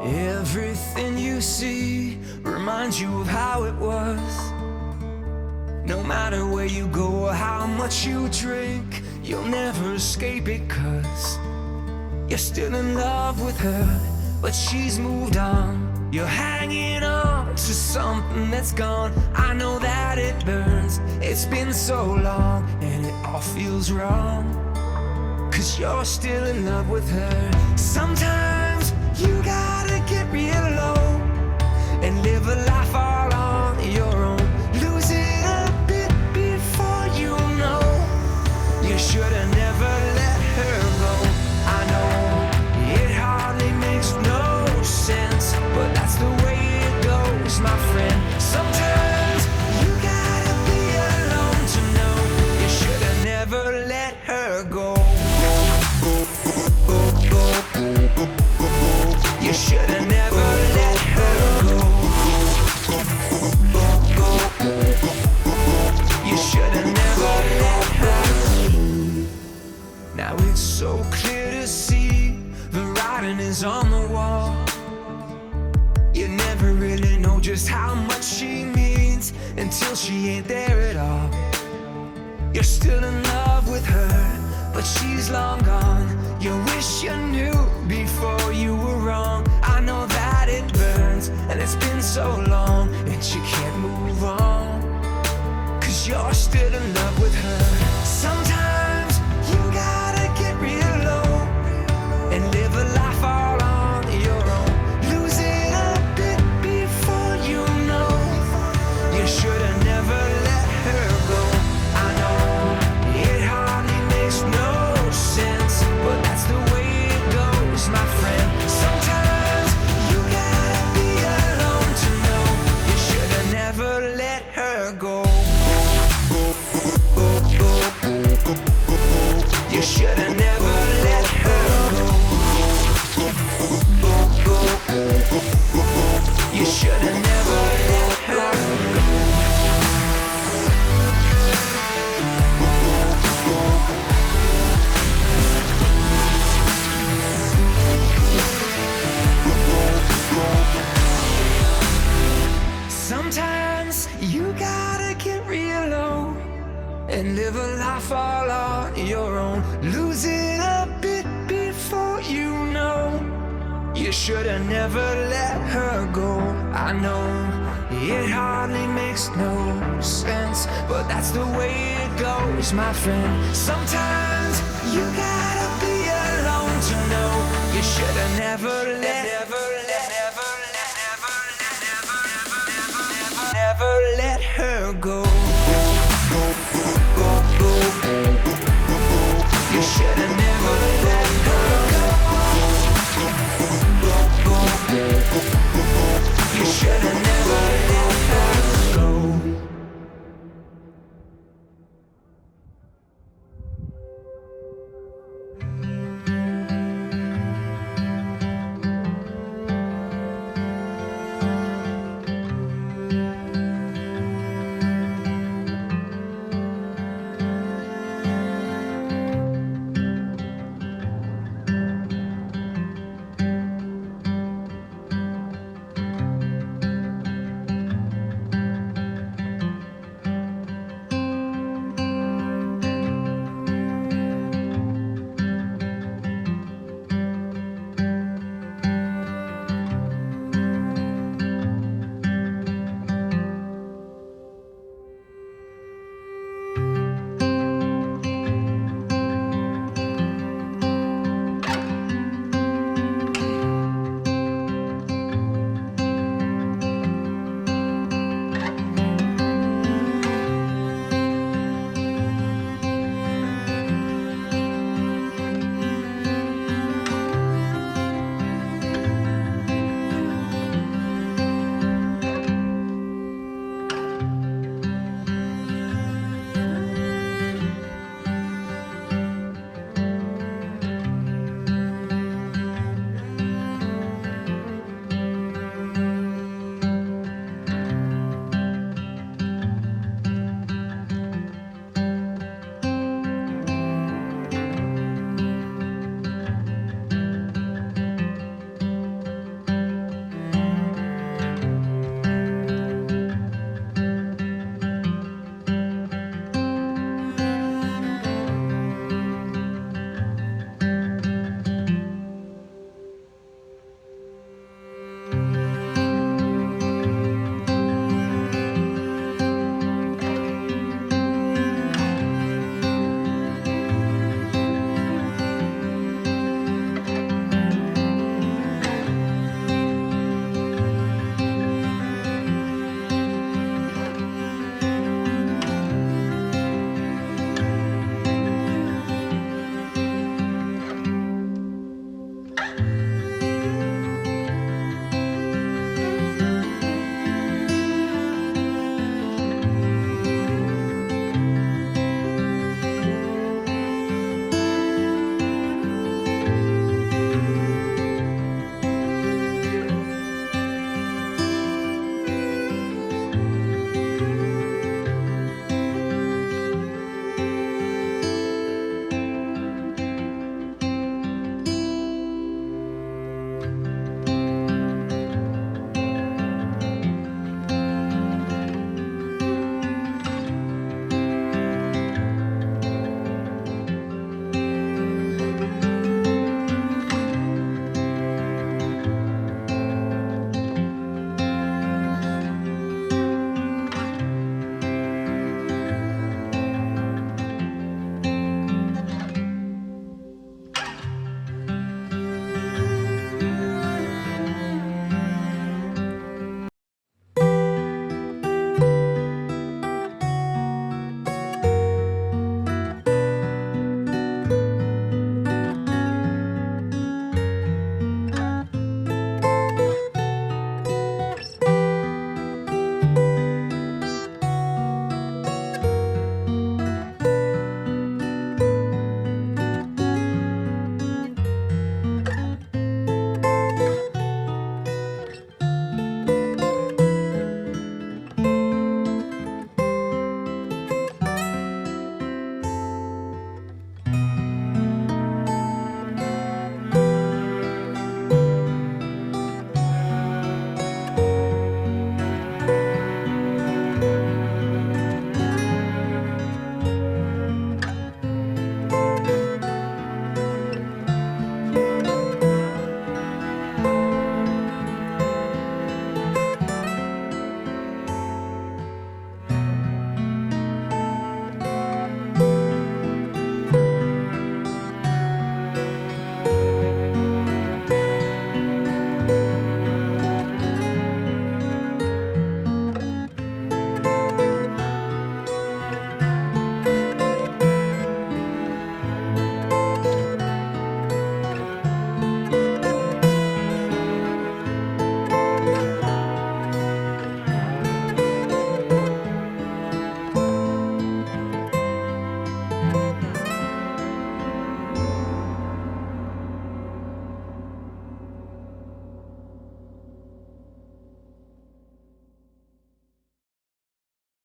Everything you see reminds you of how it was. No matter where you go or how much you drink, you'll never escape it, 'cause you're still in love with her, but she's moved on. You're hanging on to something that's gone. I know that it burns. It's been so long and it all feels wrong, 'cause you're still in love with her. Sometimes you gotta get real low and live a life all on your own. Lose it a bit before you know. You should've never let her go. I know it hardly makes no sense, but that's the way it goes, my friend. Sometimes you gotta be alone to know. You should've never let her go. You should've never let her go. You should've never let her go. Now it's so clear to see the writing is on the wall. You never really know just how much she means until she ain't there at all. You're still in love with her, but she's long gone. You wish you knew before you were wrong. I know that it burns and it's been so long, and you can't move on, 'cause you're still in love with her. Sometimes you gotta get real low and live a life all on your own. Lose it a bit before you know. You should've never let her go. I know it hardly makes no sense, but that's the way it goes, my friend. Sometimes you gotta be alone to know. You should've never let her go. You should've never let her go. You should've never let her go. Sometimes you gotta get real low and live a life all on your own. Lose it a bit before you know. You should've never let her go. I know it hardly makes no sense, but that's the way it goes, my friend. Sometimes you gotta be alone to know. You should've never let her go.